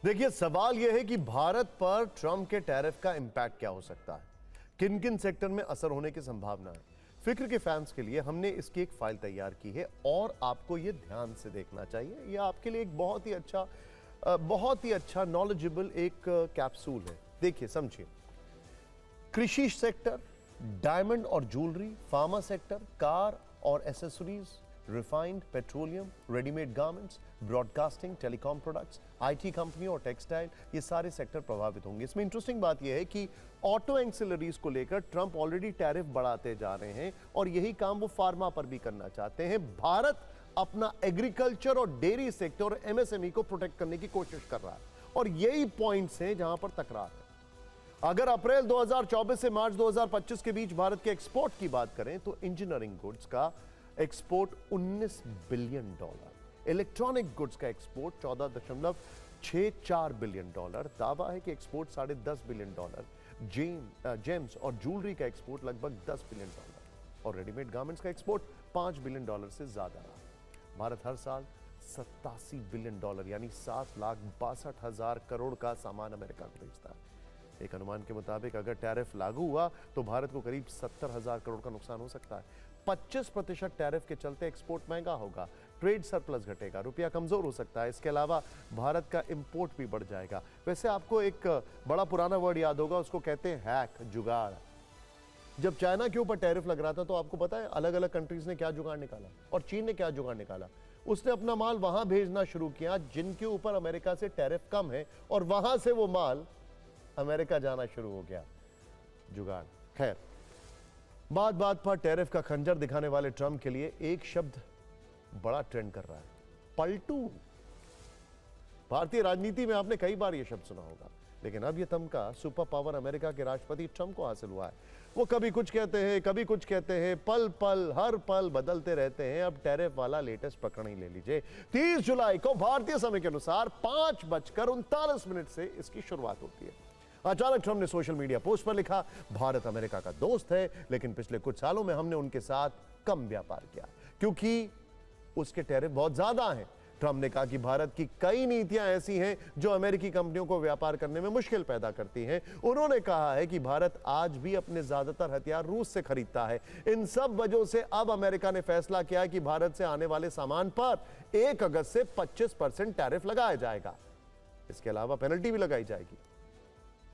देखिए, सवाल यह है कि भारत पर ट्रंप के टैरिफ का इंपैक्ट क्या हो सकता है, किन किन सेक्टर में असर होने की संभावना है। फिक्र के फैंस के लिए हमने इसकी एक फाइल तैयार की है और आपको यह ध्यान से देखना चाहिए। यह आपके लिए एक बहुत ही अच्छा नॉलेजेबल एक कैप्सूल है। देखिए, समझिए। कृषि सेक्टर, डायमंड और ज्वेलरी, फार्मा सेक्टर, कार और accessories, refined petroleum, readymade garments, broadcasting, telecom products, IT company और टेक्सटाइल, ये सारे सेक्टर प्रभावित होंगे। इसमें इंटरेस्टिंग बात यह है कि ऑटो एक्सिलरीज को लेकर ट्रंप ऑलरेडी टैरिफ बढ़ाते जा रहे हैं और यही काम वो फार्मा पर भी करना चाहते हैं। भारत अपना एग्रीकल्चर और डेयरी सेक्टर और एमएसएमई को प्रोटेक्ट करने की कोशिश कर रहा है और यही पॉइंट्स हैं जहां पर तकरार है। अगर अप्रैल 2024 से मार्च 2025 के बीच भारत के एक्सपोर्ट की बात करें तो इंजीनियरिंग गुड्स का एक्सपोर्ट $19 बिलियन, इलेक्ट्रॉनिक गुड्स का एक्सपोर्ट $14.64 बिलियन, दावा है कि एक्सपोर्ट $10.5 बिलियन, जेम्स और ज्वेलरी का एक्सपोर्ट लगभग $10 बिलियन और रेडीमेड गारमेंट्स का एक्सपोर्ट $5 बिलियन से ज्यादा रहा। भारत हर साल $87 बिलियन यानी 7,62,000 करोड़ का सामान अमेरिका को भेजता है। एक अनुमान के मुताबिक अगर टैरिफ लागू हुआ तो भारत को करीब 70,000 करोड़ का नुकसान हो सकता है। 25% टैरिफ के चलते एक्सपोर्ट महंगा होगा, ट्रेड सरप्लस घटेगा, रुपया कमजोर हो सकता है। इसके अलावा भारत का इंपोर्ट भी बढ़ जाएगा। वैसे आपको एक बड़ा पुराना वर्ड याद होगा, उसको कहते हैं हैक, जुगाड़। जब चाइना के ऊपर टैरिफ लग रहा था तो आपको पता है अलग अलग कंट्रीज ने क्या जुगाड़ निकाला और चीन ने क्या जुगाड़ निकाला। उसने अपना माल वहां भेजना शुरू किया जिनके ऊपर अमेरिका से टैरिफ कम है और वहां से वो माल अमेरिका जाना शुरू हो गया। जुगाड़। खैर, बात बात पर टैरिफ का खंजर दिखाने वाले ट्रंप के लिए एक शब्द बड़ा ट्रेंड कर रहा है, पलटू। भारतीय राजनीति में आपने कई बार यह शब्द सुना होगा, लेकिन अब यह तमगा सुपर पावर अमेरिका के राष्ट्रपति ट्रंप को हासिल हुआ है। वो कभी कुछ कहते हैं, कभी कुछ कहते हैं, पल पल हर पल बदलते रहते हैं। अब टैरिफ वाला लेटेस्ट प्रकरण ही ले लीजिए। 30 जुलाई को भारतीय समय के अनुसार 5:39 से इसकी शुरुआत होती है। अचानक ट्रंप ने सोशल मीडिया पोस्ट पर लिखा, भारत अमेरिका का दोस्त है, लेकिन पिछले कुछ सालों में हमने उनके साथ कम व्यापार किया क्योंकि उसके टैरिफ बहुत ज्यादा हैं। ट्रंप ने कहा कि भारत की कई नीतियां ऐसी हैं जो अमेरिकी कंपनियों को व्यापार करने में मुश्किल पैदा करती हैं। उन्होंने कहा है कि भारत आज भी अपने ज्यादातर हथियार रूस से खरीदता है। इन सब वजहों से अब अमेरिका ने फैसला किया है कि भारत से आने वाले सामान पर 1 अगस्त से 25% टैरिफ लगाया जाएगा। इसके अलावा पेनल्टी भी लगाई जाएगी।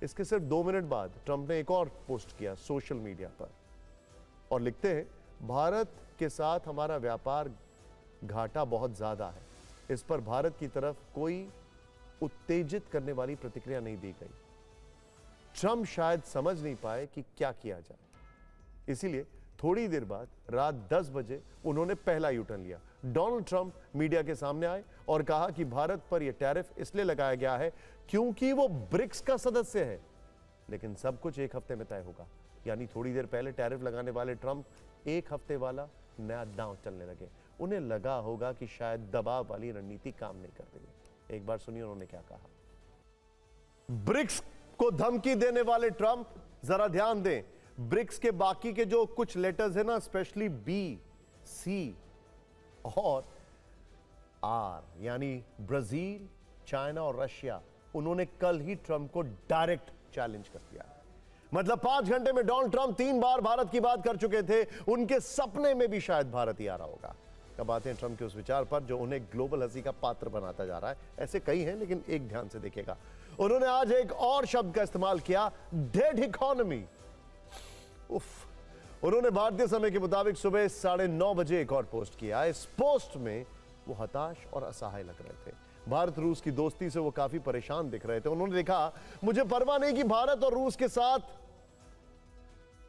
इसके सिर्फ 2 मिनट बाद ट्रंप ने एक और पोस्ट किया सोशल मीडिया पर और लिखते हैं, भारत के साथ हमारा व्यापार घाटा बहुत ज्यादा है। इस पर भारत की तरफ कोई उत्तेजित करने वाली प्रतिक्रिया नहीं दी गई। ट्रंप शायद समझ नहीं पाए कि क्या किया जाए, इसीलिए थोड़ी देर बाद रात 10 बजे उन्होंने पहला यूटर्न लिया। डोनाल्ड ट्रंप मीडिया के सामने आए और कहा कि भारत पर यह टैरिफ इसलिए लगाया गया है क्योंकि वो ब्रिक्स का सदस्य है, लेकिन सब कुछ 1 हफ्ते में तय होगा। यानी थोड़ी देर पहले टैरिफ लगाने वाले ट्रंप 1 हफ्ते वाला नया दांव चलने लगे। उन्हें लगा होगा कि शायद दबाव वाली रणनीति काम नहीं कर रही। एक बार सुनिए उन्होंने क्या कहा। ब्रिक्स को धमकी देने वाले ट्रंप, जरा ध्यान दें, ब्रिक्स के बाकी के जो कुछ लेटर्स है ना, स्पेशली बी, सी और आर, यानी ब्राजील, चाइना और रशिया, उन्होंने कल ही ट्रंप को डायरेक्ट चैलेंज कर दिया। मतलब 5 घंटे में डोनाल्ड ट्रंप 3 बार भारत की बात कर चुके थे। उनके सपने में भी शायद भारत ही आ रहा होगा। कब आते हैं ट्रंप के उस विचार पर जो उन्हें ग्लोबल हंसी का पात्र बनाता जा रहा है। ऐसे कई हैं, लेकिन एक ध्यान से देखिएगा। उन्होंने आज एक और शब्द का इस्तेमाल किया, डेड इकोनॉमी। उन्होंने भारतीय समय के मुताबिक सुबह 9:30 बजे एक और पोस्ट किया। इस पोस्ट में वो हताश और असहाय लग रहे थे। भारत रूस की दोस्ती से वो काफी परेशान दिख रहे थे। उन्होंने लिखा, मुझे परवाह नहीं कि भारत और रूस के साथ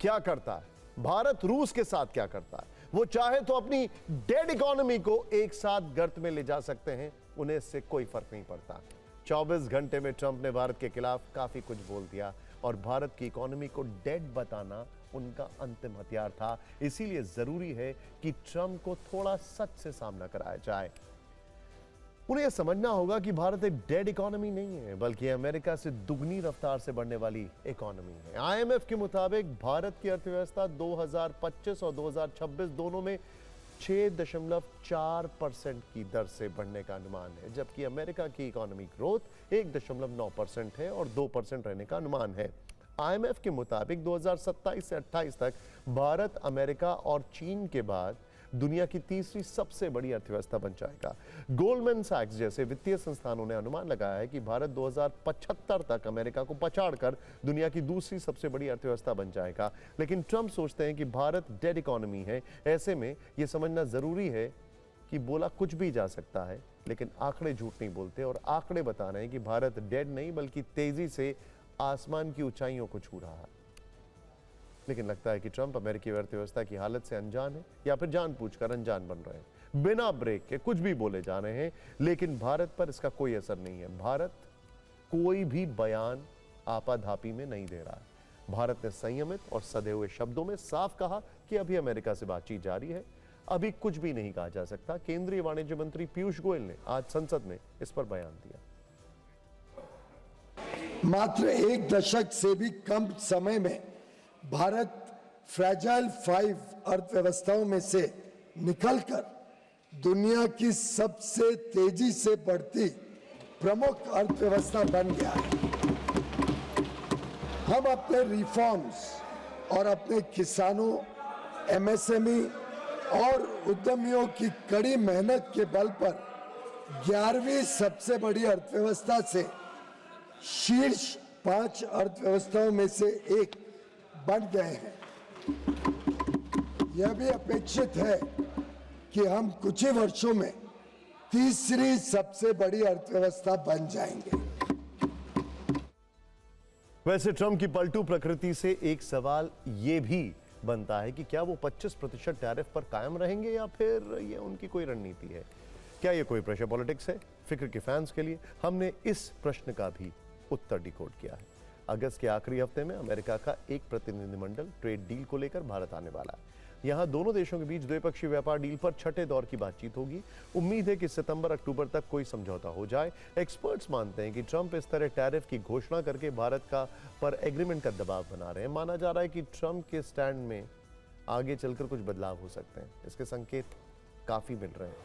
क्या करता है, भारत रूस के साथ क्या करता है। वो चाहे तो अपनी डेड इकोनॉमी को एक साथ गर्त में ले जा सकते हैं, उन्हें इससे कोई फर्क नहीं पड़ता। 24 घंटे में ट्रंप ने भारत के खिलाफ काफी कुछ बोल दिया और भारत की इकोनॉमी को डेड बताना उनका अंतिम हथियार था। इसीलिए जरूरी है कि ट्रंप को थोड़ा सच से सामना कराया जाए। उन्हें यह समझना होगा कि भारत एक डेड इकोनॉमी नहीं है, बल्कि अमेरिका से दुगनी रफ्तार से बढ़ने वाली इकोनॉमी है। आईएमएफ के मुताबिक भारत की अर्थव्यवस्था 2025 और 2026 दोनों में 6.4% की दर से बढ़ने का अनुमान है, जबकि अमेरिका की इकोनॉमी ग्रोथ 1.9% है और 2% रहने का अनुमान है। आईएमएफ के मुताबिक 2027 से 28 तक भारत, अमेरिका और चीन के बाद दुनिया की तीसरी सबसे बड़ी अर्थव्यवस्था बन जाएगा। गोल्डमैन सैक्स जैसे वित्तीय संस्थानों ने अनुमान लगाया है कि भारत 2075 तक अमेरिका को पछाड़कर दुनिया की दूसरी सबसे बड़ी अर्थव्यवस्था बन जाएगा। लेकिन ट्रंप सोचते हैं कि भारत डेड इकोनॉमी है। ऐसे में यह समझना जरूरी है कि बोला कुछ भी जा सकता है, लेकिन आंकड़े झूठ नहीं बोलते और आंकड़े बता रहे हैं कि भारत डेड नहीं बल्कि तेजी से आसमान की ऊंचाइयों को छू रहा है। लेकिन लगता है कि ट्रंप अमेरिकी अर्थव्यवस्था की हालत से अनजान है या फिर जानबूझकर अनजान बन रहे हैं। बिना ब्रेक के कुछ भी बोले जा रहे हैं, लेकिन भारत पर इसका कोई असर नहीं है। भारत कोई भी बयान आपाधापी में नहीं दे रहा है। भारत ने संयमित और सधे हुए शब्दों में साफ कहा कि अभी अमेरिका से बातचीत जारी है, अभी कुछ भी नहीं कहा जा सकता। केंद्रीय वाणिज्य मंत्री पीयूष गोयल ने आज संसद में इस पर बयान दिया। मात्र एक दशक से भी कम समय में भारत फ्रैजाइल 5 अर्थव्यवस्थाओं में से निकलकर दुनिया की सबसे तेजी से बढ़ती प्रमुख अर्थव्यवस्था बन गया है। हम अपने रिफॉर्म्स और अपने किसानों, एमएसएमई और उद्यमियों की कड़ी मेहनत के बल पर 11वीं सबसे बड़ी अर्थव्यवस्था से शीर्ष 5 अर्थव्यवस्थाओं में से एक बन गए हैं। यह भी अपेक्षित है कि हम कुछ ही वर्षों में तीसरी सबसे बड़ी अर्थव्यवस्था बन जाएंगे। वैसे ट्रंप की पलटू प्रकृति से एक सवाल यह भी बनता है कि क्या वो 25% टैरिफ पर कायम रहेंगे या फिर ये उनकी कोई रणनीति है। क्या ये कोई प्रेशर पॉलिटिक्स है। फिक्र के फैंस के लिए हमने इस प्रश्न का भी उत्तर डिकोड किया है। अगस्त के आखिरी हफ्ते में अमेरिका का एक प्रतिनिधिमंडल ट्रेड डील को लेकर भारत आने वाला है। यहां दोनों देशों के बीच द्विपक्षीय व्यापार डील पर छठे दौर की बातचीत होगी। उम्मीद है कि सितंबर-अक्टूबर तक कोई समझौता हो जाए। एक्सपर्ट्स मानते हैं कि ट्रंप इस तरह टैरिफ की घोषणा करके भारत का पर एग्रीमेंट का दबाव बना रहे हैं। माना जा रहा है कि ट्रंप के स्टैंड में आगे चलकर कुछ बदलाव हो सकते हैं। इसके संकेत काफी मिल रहे हैं।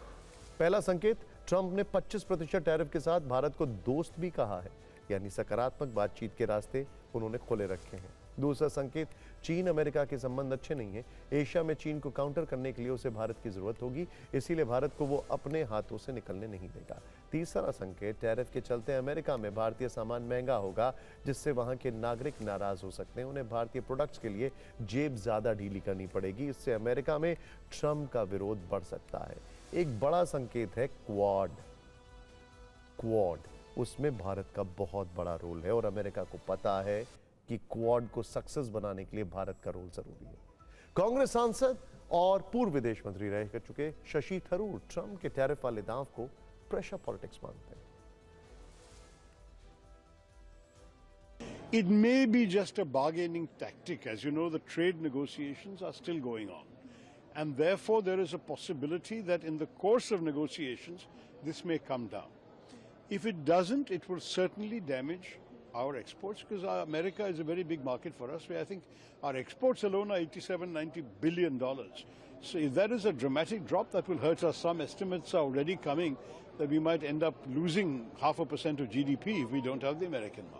पहला संकेत, ट्रंप ने 25% टैरिफ के साथ भारत को दोस्त भी कहा है, यानी सकारात्मक बातचीत के रास्ते उन्होंने खोले रखे हैं। दूसरा संकेत, चीन अमेरिका के संबंध अच्छे नहीं हैं। एशिया में चीन को काउंटर करने के लिए उसे भारत की जरूरत होगी, इसीलिए भारत को वो अपने हाथों से निकलने नहीं देगा। तीसरा संकेत, टैरिफ के चलते अमेरिका में भारतीय सामान महंगा होगा, जिससे वहां के नागरिक नाराज हो सकते हैं। उन्हें भारतीय प्रोडक्ट्स के लिए जेब ज्यादा ढीली करनी पड़ेगी। इससे अमेरिका में ट्रंप का विरोध बढ़ सकता है। एक बड़ा संकेत है क्वाड। उसमें भारत का बहुत बड़ा रोल है और अमेरिका को पता है कि क्वाड को सक्सेस बनाने के लिए भारत का रोल जरूरी है। कांग्रेस सांसद और पूर्व विदेश मंत्री रह चुके शशि थरूर ट्रंप के टैरिफ वाले दांव को प्रेशर पॉलिटिक्स मानते हैं। It may be just a bargaining tactic. As you know, the trade negotiations are still going on. And therefore, there is a possibility that in the course of negotiations, this may come down. If it doesn't, it will certainly damage our exports, because America is a very big market for us, where I think our exports alone are $87–90 billion. So if that is a dramatic drop, that will hurt us. Some estimates are already coming that we might end up losing 0.5% of GDP if we don't have the American market.